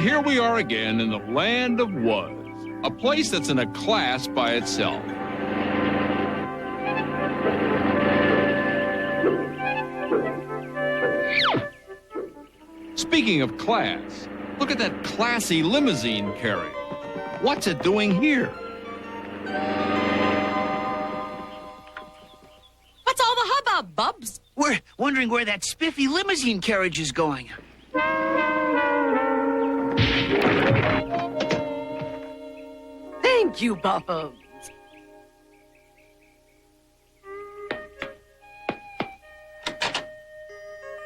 here we are again in the land of Wuz, a place that's in a class by itself. Speaking of class, look at that classy limousine carriage. What's it doing here? What's all the hubbub, Bubs? We're wondering where that spiffy limousine carriage is going. Thank you, Bubs.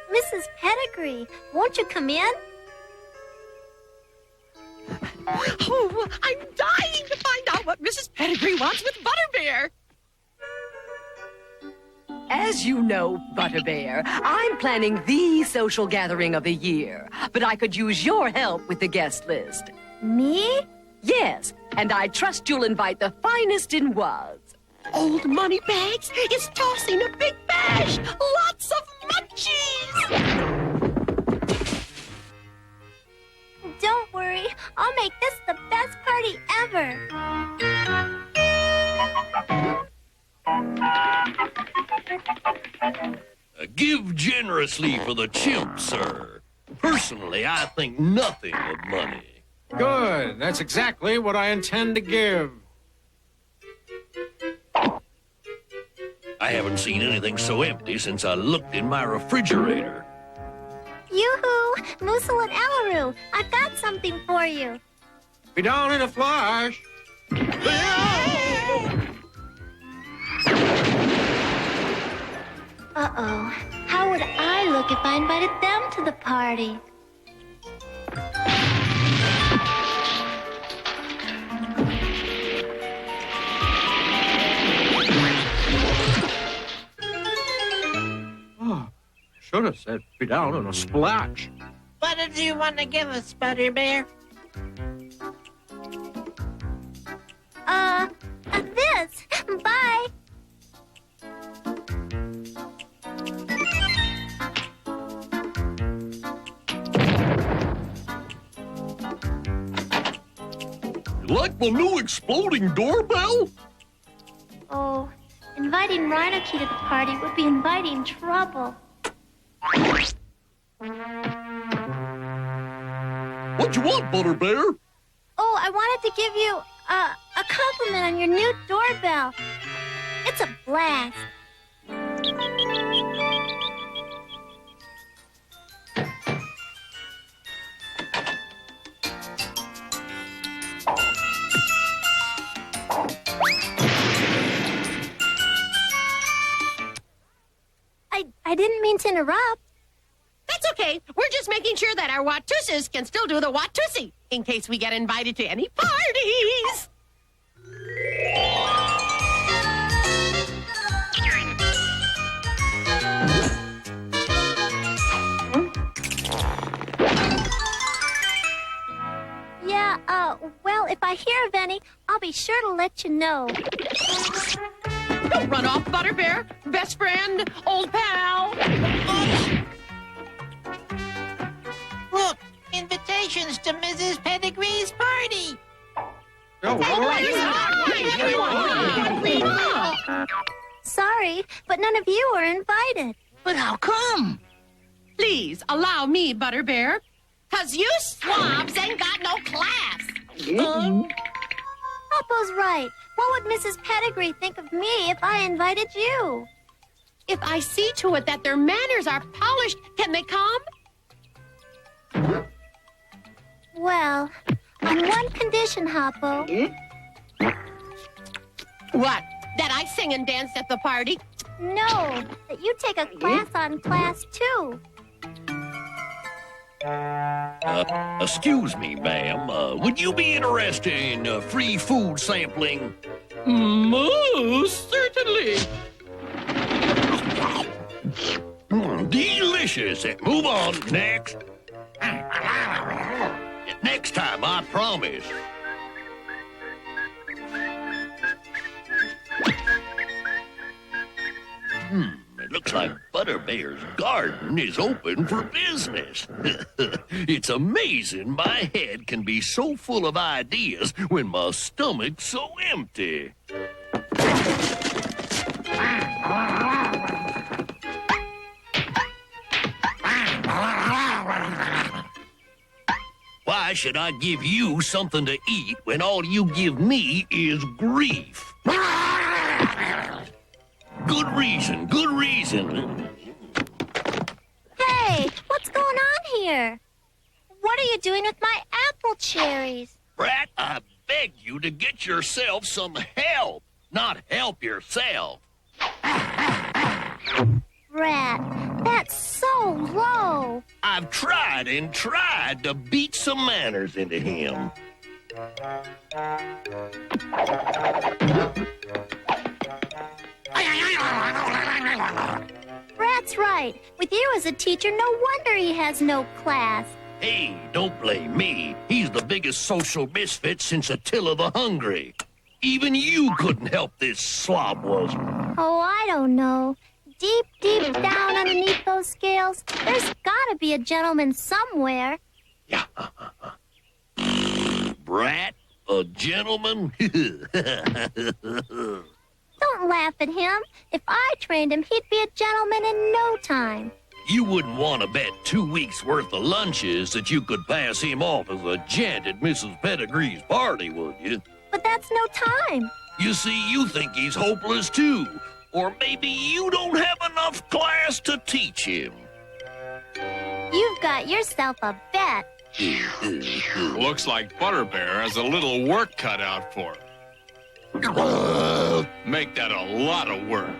Mrs. Pettigrew, won't you come in? Oh, I'm dying to find out what Mrs. Pettigrew wants with Butterbear. As you know, Butterbear, I'm planning the social gathering of the year, but I could use your help with the guest list. Me? Yes, and I trust you'll invite the finest in Wuz. Old Moneybags is tossing a big bash! Lots of munchies! Don't worry, I'll make this the best party ever. Give generously for the chimp, sir. Personally, I think nothing of money. Good. That's exactly what I intend to give. I haven't seen anything so empty since I looked in my refrigerator. Yoo-hoo! Wuzzle and Alaroo, I've got something for you. Be down in a flash. Uh-oh. How would I look if I invited them to the party? Oh, should have said be down in a splash. What did you want to give us, Butterbear? This. Bye. You like my new exploding doorbell? Oh, inviting Rhino-Key to the party would be inviting trouble. What you want, Butterbear? Oh, I wanted to give you a compliment on your new doorbell. It's a blast. I didn't mean to interrupt. That's okay. We're just making sure that our Watuses can still do the Watusi in case we get invited to any parties. Yeah, well, if I hear of any, I'll be sure to let you know. Don't run off, Butterbear. Best friend, old pal. Look, invitations to Mrs. Pettigrew's party. Sorry, but none of you were invited. But how come? Please allow me, Butterbear. 'Cause you swabs ain't got no class. Popo's right. What would Mrs. Pettigrew think of me if I invited you? If I see to it that their manners are polished, can they come? Well, on one condition, Hoppo. What? That I sing and dance at the party? No, that you take a class on class too. Excuse me, ma'am. Would you be interested in free food sampling? Most certainly. Delicious. Move on. Next. Next time, I promise. It looks like Butterbear's garden is open for business. It's amazing my head can be so full of ideas when my stomach's so empty. Why should I give you something to eat when all you give me is grief? Good reason, good reason. Hey, what's going on here? What are you doing with my apple cherries? Brat, I beg you to get yourself some help, not help yourself. Brat, that's so low. I've tried and tried to beat some manners into him. Brat's right. With you as a teacher, no wonder he has no class. Hey, don't blame me. He's the biggest social misfit since Attila the Hungry. Even you couldn't help this slob, Wuzzle. Oh, I don't know. Deep, deep down underneath those scales, there's gotta be a gentleman somewhere. Yeah. Brat, a gentleman? Don't laugh at him. If I trained him, he'd be a gentleman in no time. You wouldn't want to bet 2 weeks' worth of lunches that you could pass him off as a gent at Mrs. Pettigree's party, would you? But that's no time. You see, you think he's hopeless, too. Or maybe you don't have enough class to teach him. You've got yourself a bet. Looks like Butterbear has a little work cut out for him. Make that a lot of work.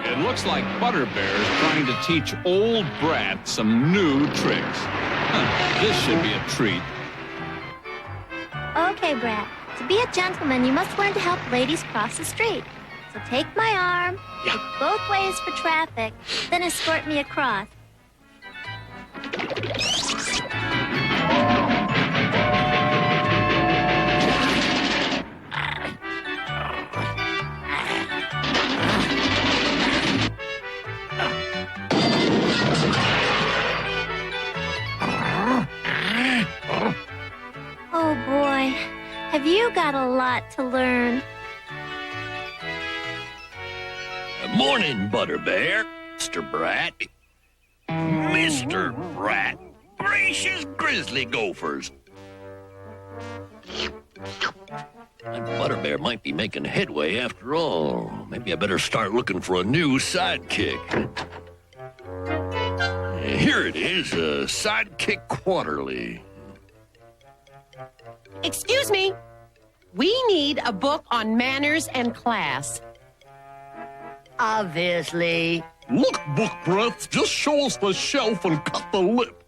It looks like Butterbear is trying to teach old Brat some new tricks. This should be a treat. Okay, Brat. To be a gentleman, you must learn to help ladies cross the street. So take my arm, look both ways for traffic, then escort me across. Oh, boy. Have you got a lot to learn? Morning, Butterbear. Mr. Brat. Mr. Brat. Gracious grizzly gophers. That Butterbear might be making headway after all. Maybe I better start looking for a new sidekick. Here it is, a Sidekick Quarterly. Excuse me. We need a book on manners and class. Obviously. Look, Book Breath, just show us the shelf and cut the lip.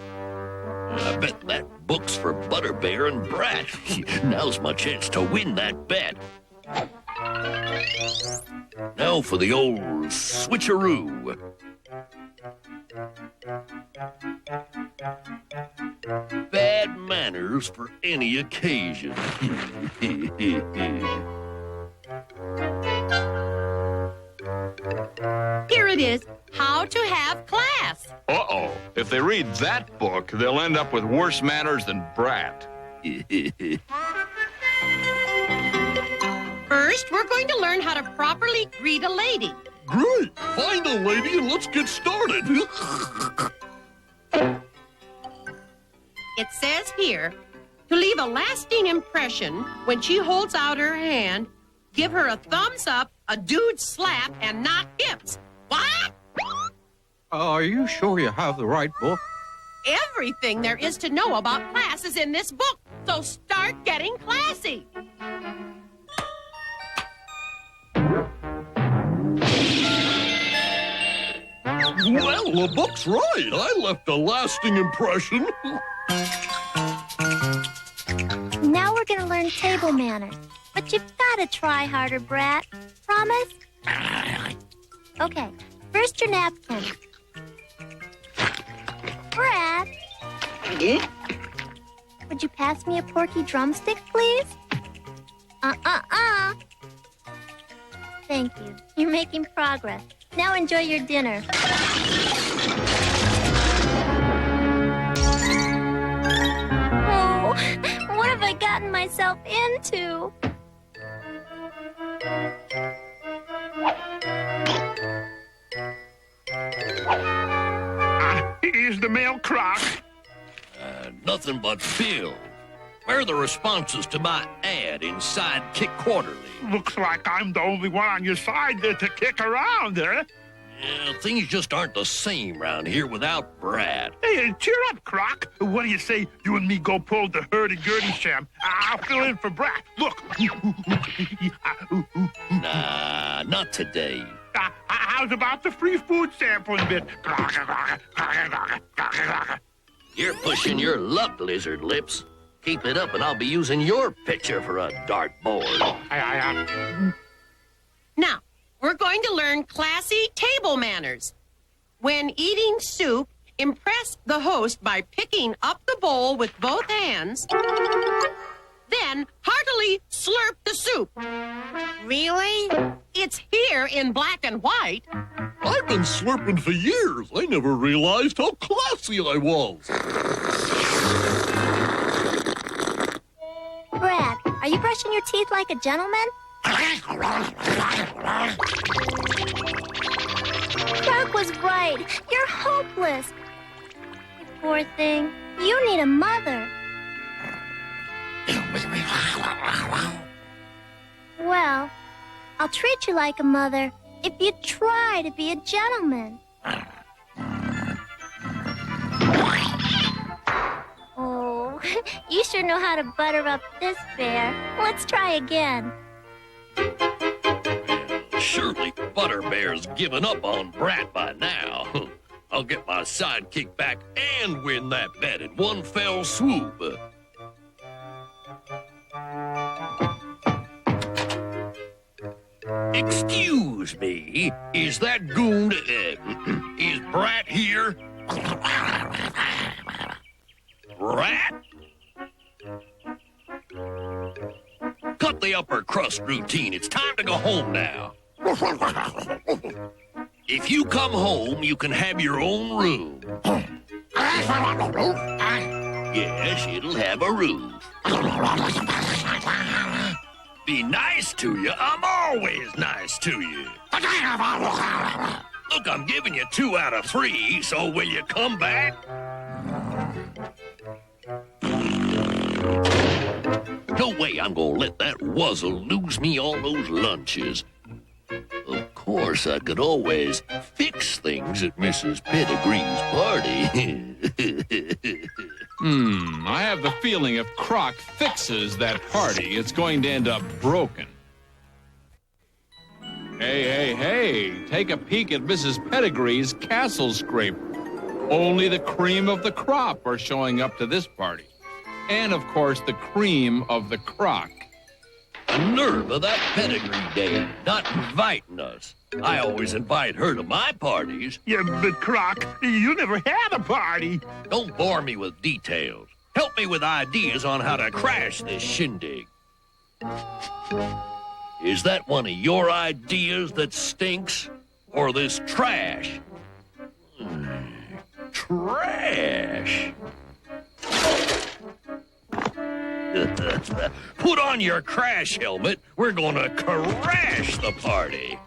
I bet that book's for Butterbear and Brat. Now's my chance to win that bet. Now for the old switcheroo. Bad manners for any occasion. Here it is. How to have class. Uh-oh. If they read that book, they'll end up with worse manners than Brat. First, we're going to learn how to properly greet a lady. Great! Find a lady and let's get started. It says here, to leave a lasting impression, when she holds out her hand, give her a thumbs up, a dude slap, and not hips. What? Are you sure you have the right book? Everything there is to know about class is in this book, so start getting classy. Well, the book's right. I left a lasting impression. Now we're gonna learn table manners. But you've gotta try harder, Brat. Promise? Okay, first your napkin. Brat? Would you pass me a porky drumstick, please? Thank you. You're making progress. Now enjoy your dinner. Oh, what have I gotten myself into? Here's the mail, Croc. Nothing but Bill. Where are the responses to my ad in Sidekick Quarterly? Looks like I'm the only one on your side there to kick around, huh? Yeah, things just aren't the same round here without Brat. Hey, cheer up, Croc. What do you say you and me go pull the hurdy-gurdy sham? I'll fill in for Brat. Look. Nah, not today. How's about the free food sampling bit? You're pushing your luck, lizard lips. Keep it up and I'll be using your picture for a dartboard. Now, we're going to learn classy table manners. When eating soup, impress the host by picking up the bowl with both hands, then heartily slurp the soup. Really? It's here in black and white. I've been slurping for years. I never realized how classy I was. Brad, are you brushing your teeth like a gentleman? Croc was right. You're hopeless. Poor thing. You need a mother. Well, I'll treat you like a mother if you try to be a gentleman. Oh, you sure know how to butter up this bear. Let's try again. Surely Butterbear's given up on Brat by now. I'll get my sidekick back and win that bet in one fell swoop. Excuse me, is that goon, is Brat here? Brat? Cut the upper crust routine. It's time to go home now. If you come home, you can have your own room. Yes, it'll have a roof. Be nice to you. I'm always nice to you. Look, I'm giving you 2 out of 3, so will you come back? No way I'm gonna let that Wuzzle lose me all those lunches. Of course, I could always fix things at Mrs. Pettigrew's party. I have the feeling if Croc fixes that party, it's going to end up broken. Hey, take a peek at Mrs. Pettigrew's castle scraper. Only the cream of the crop are showing up to this party. And, of course, the cream of the Croc. The nerve of that Pedigree dame not inviting us. I always invite her to my parties. Yeah, but Croc, you never had a party. Don't bore me with details. Help me with ideas on how to crash this shindig. Is that one of your ideas that stinks? Or this trash? Trash. Put on your crash helmet. We're gonna crash the party.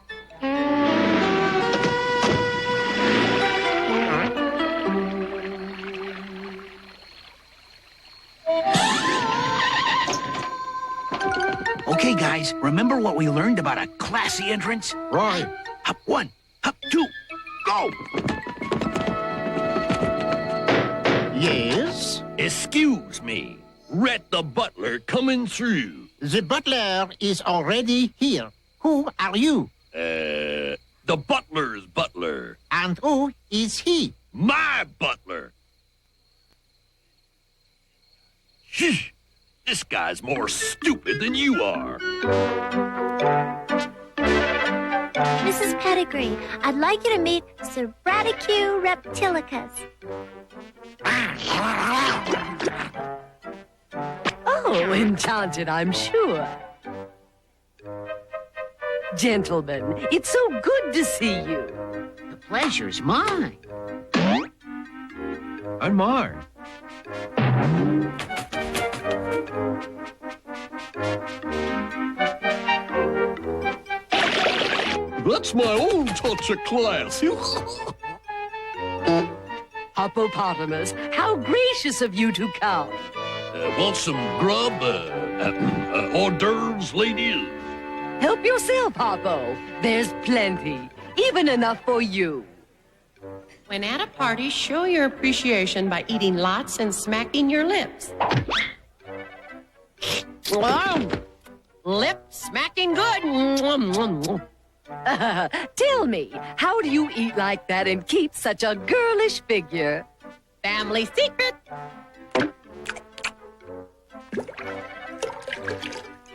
Okay, guys, remember what we learned about a classy entrance? Right. Hop 1, hop 2, go! Yes? Excuse me. Rhett the butler coming through. The butler is already here. Who are you? The butler's butler. And who is he? My butler. Shh. This guy's more stupid than you are. Mrs. Pettigrew, I'd like you to meet Sir Braticue Reptilicus. Oh, enchanted, I'm sure. Gentlemen, it's so good to see you. The pleasure's mine. And mine. That's my own touch of class. Hippopotamus, how gracious of you to come. Want some grub? Hors d'oeuvres, ladies? Help yourself, Hoppo. There's plenty, even enough for you. When at a party, show your appreciation by eating lots and smacking your lips. Lip smacking good. Tell me, how do you eat like that and keep such a girlish figure? Family secret.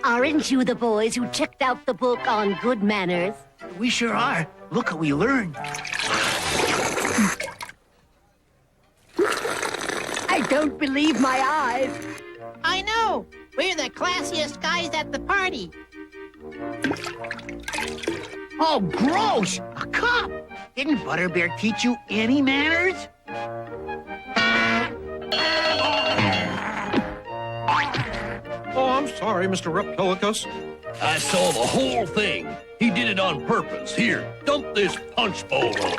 Aren't you the boys who checked out the book on good manners? We sure are. Look what we learned. I don't believe my eyes. I know. We're the classiest guys at the party. Oh, gross! A cup! Didn't Butterbear teach you any manners? Oh, I'm sorry, Mr. Reptilicus. I saw the whole thing. He did it on purpose. Here, dump this punch bowl on.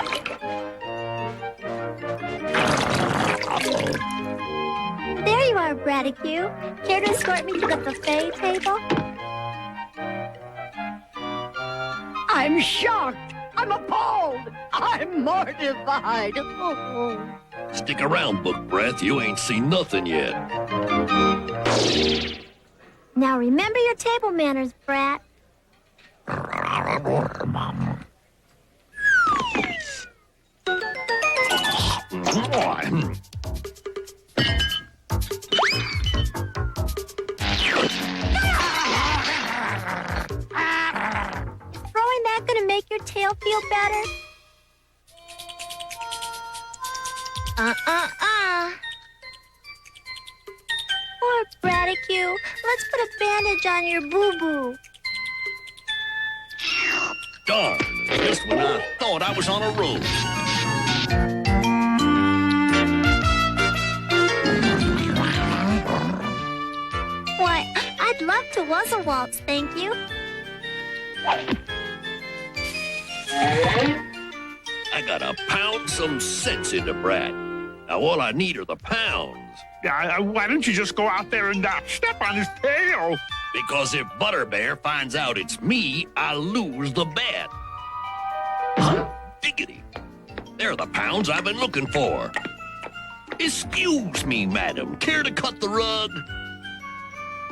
There you are, Braticue. Care to escort me to the buffet table? I'm shocked. I'm appalled. I'm mortified. Oh. Stick around, Book Breath. You ain't seen nothing yet. Now remember your table manners, Brat. Throwing that gonna make your tail feel better? Poor Braticue. Let's put a bandage on your boo-boo. Darn, just when I thought I was on a roll. Why, I'd love to Wuzzle waltz, thank you. I gotta pound some sense into Brat. Now all I need are the pounds. Why don't you just go out there and step on his tail? Because if Butterbear finds out it's me, I lose the bet. Huh? Diggity. They're the pounds I've been looking for. Excuse me, madam. Care to cut the rug?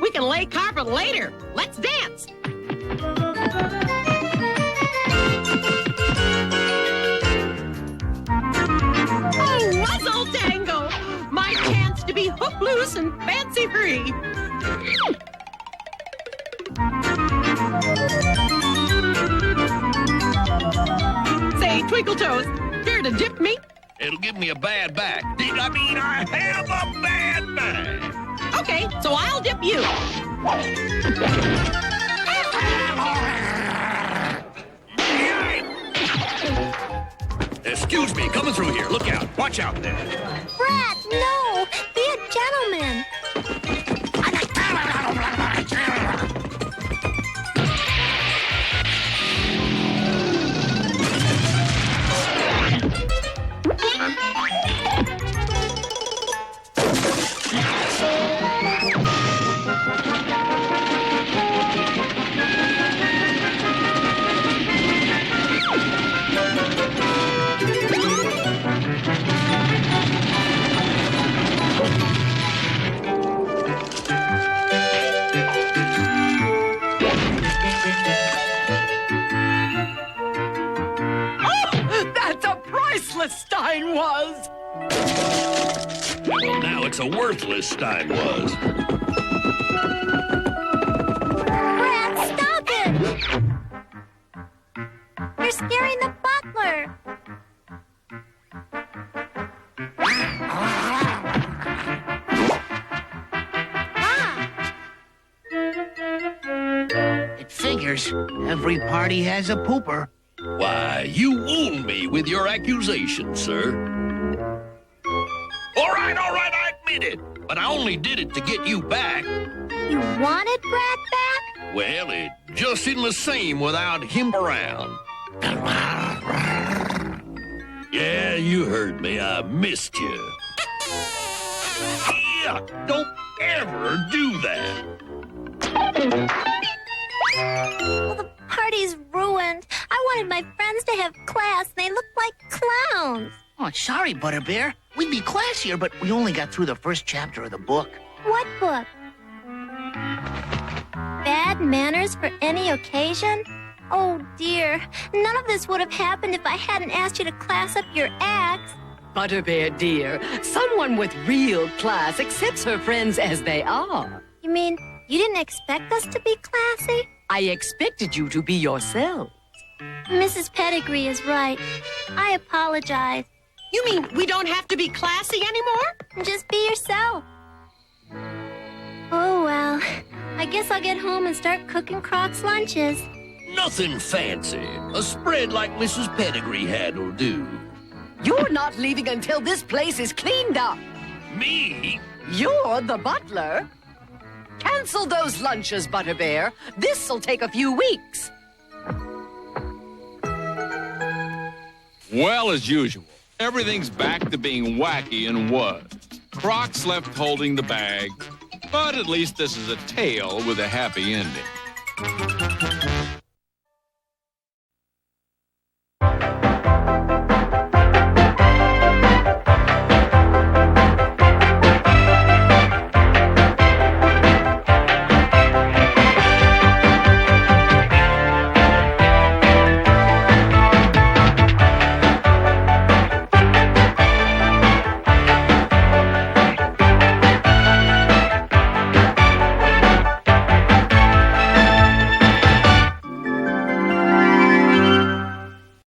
We can lay carpet later. Let's dance. Oh, Wuzzle Tango! My chance to be hook loose and fancy free. Say, Twinkle Toes, care to dip me? It'll give me a bad back. I mean, I have a bad back. Okay, so I'll dip you. Excuse me, coming through here. Look out. Watch out there. Brat, no! Be a gentleman. Stein was. Well, now it's a worthless Stein was. Brat, stop it! You're scaring the butler. It figures manners. Every party has a pooper. Why, you wound me with your accusations, sir. All right, I admit it. But I only did it to get you back. You wanted Brat back? Well, it just isn't the same without him around. Yeah, you heard me. I missed you. Yeah, don't ever do that. Well, the party's ruined. I wanted my friends to have class, and they look like clowns. Oh, sorry, Butterbear. We'd be classier, but we only got through the first chapter of the book. What book? Bad manners for any occasion? Oh, dear. None of this would have happened if I hadn't asked you to class up your acts. Butterbear, dear, someone with real class accepts her friends as they are. You mean you didn't expect us to be classy? I expected you to be yourself. Mrs. Pettigrew is right. I apologize. You mean we don't have to be classy anymore? Just be yourself. Oh, well. I guess I'll get home and start cooking Croc's lunches. Nothing fancy. A spread like Mrs. Pettigrew had'll do. You're not leaving until this place is cleaned up. Me? You're the butler. Cancel those lunches, Butterbear. This'll take a few weeks. Well, as usual, everything's back to being wacky and was. Croc's left holding the bag, but at least this is a tale with a happy ending.